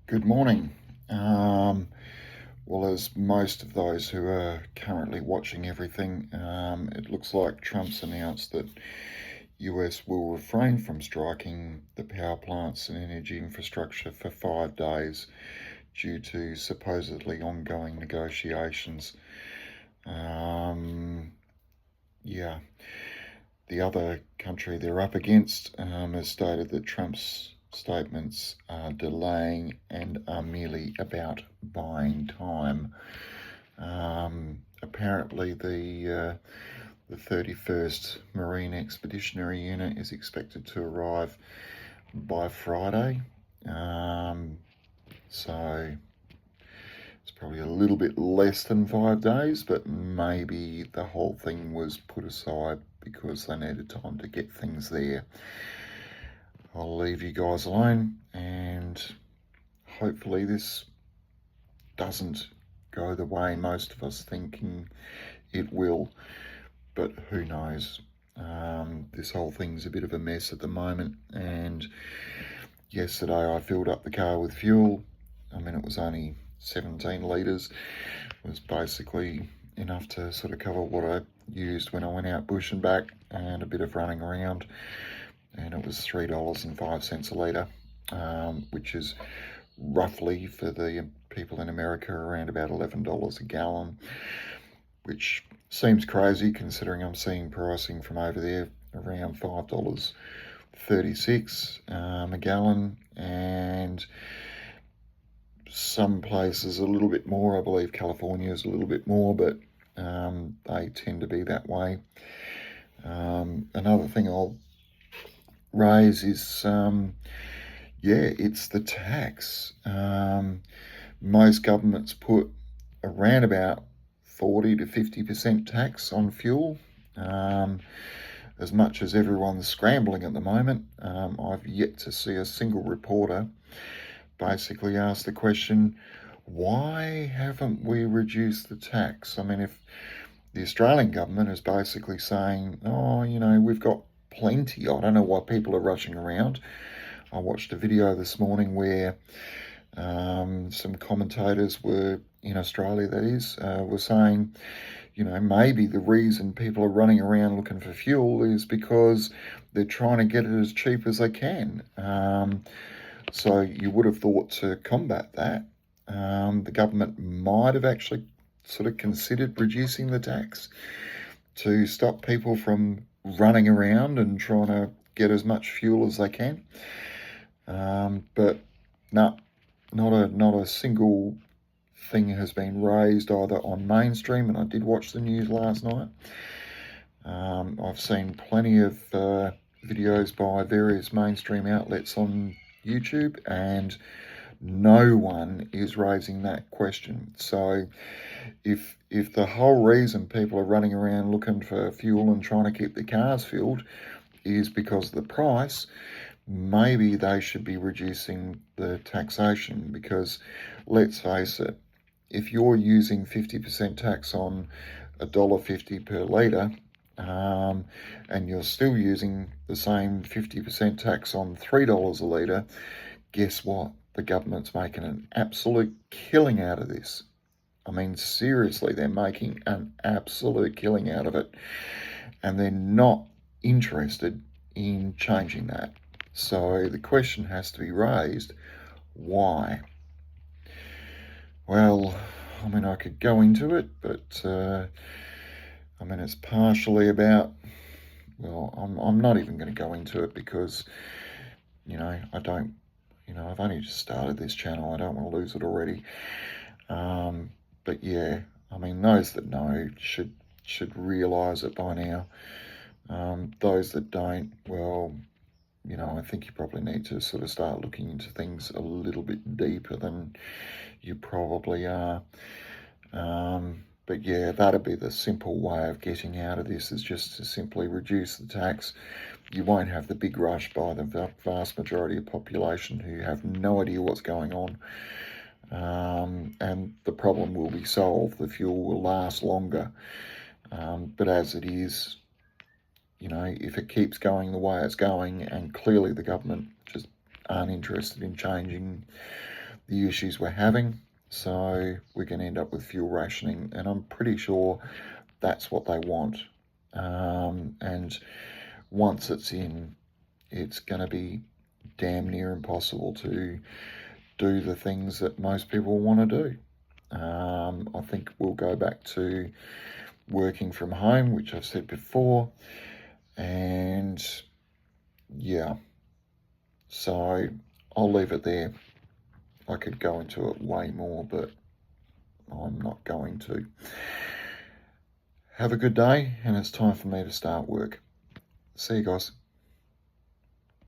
Good morning. Well, as most of those who are currently watching everything, it looks like Trump's announced that US will refrain from striking the power plants and energy infrastructure for 5 days due to supposedly ongoing negotiations. Yeah, the other country they're up against has stated that Trump's statements are delaying and are merely about buying time. Apparently, the 31st Marine Expeditionary Unit is expected to arrive by Friday. So it's probably a little bit less than 5 days, but maybe the whole thing was put aside because they needed time to get things there. I'll leave you guys alone, and hopefully this doesn't go the way most of us thinking it will, but who knows. This whole thing's a bit of a mess at the moment, and yesterday I filled up the car with fuel. I mean, it was only 17 litres. It was basically enough to sort of cover what I used when I went out bush and back, and a bit of running around, and it was $3.05 a litre, which is roughly, for the people in America, around about $11 a gallon, which seems crazy considering I'm seeing pricing from over there around $5.36 a gallon, and some places a little bit more. I believe California is a little bit more, but they tend to be that way. Another thing I'll raise is it's the tax. Most governments put around about 40 to 50% tax on fuel. As much as everyone's scrambling at the moment, I've yet to see a single reporter basically ask the question, why haven't we reduced the tax? I mean, if the Australian government is basically saying, we've got plenty, I don't know why people are rushing around. I watched a video this morning where some commentators were, in Australia that is, were saying, maybe the reason people are running around looking for fuel is because they're trying to get it as cheap as they can. So you would have thought, to combat that, the government might have actually sort of considered reducing the tax to stop people from running around and trying to get as much fuel as they can. But no, not a single thing has been raised either on mainstream, and I did watch the news last night. I've seen plenty of videos by various mainstream outlets on YouTube, and no one is raising that question. So if the whole reason people are running around looking for fuel and trying to keep their cars filled is because of the price, maybe they should be reducing the taxation, because let's face it, if you're using 50% tax on $1.50 per litre, and you're still using the same 50% tax on $3 a litre, guess what? The government's making an absolute killing out of this. I mean, seriously, they're making an absolute killing out of it, and they're not interested in changing that. So the question has to be raised, why? Well, I mean, I could go into it, but it's partially about, I'm not even going to go into it because, I've only just started this channel. I don't want to lose it already. But yeah, those that know should realise it by now. Those that don't, well, I think you probably need to sort of start looking into things a little bit deeper than you probably are. But yeah, that'd be the simple way of getting out of this, is just to simply reduce the tax. You won't have the big rush by the vast majority of population who have no idea what's going on. And the problem will be solved. The fuel will last longer. But as it is, if it keeps going the way it's going, and clearly the government just aren't interested in changing the issues we're having. So we're going to end up with fuel rationing, and I'm pretty sure that's what they want. And once it's in, it's going to be damn near impossible to do the things that most people want to do. I think we'll go back to working from home, which I've said before, and yeah, so I'll leave it there. I could go into it way more, but I'm not going to. Have a good day, and it's time for me to start work. See you guys.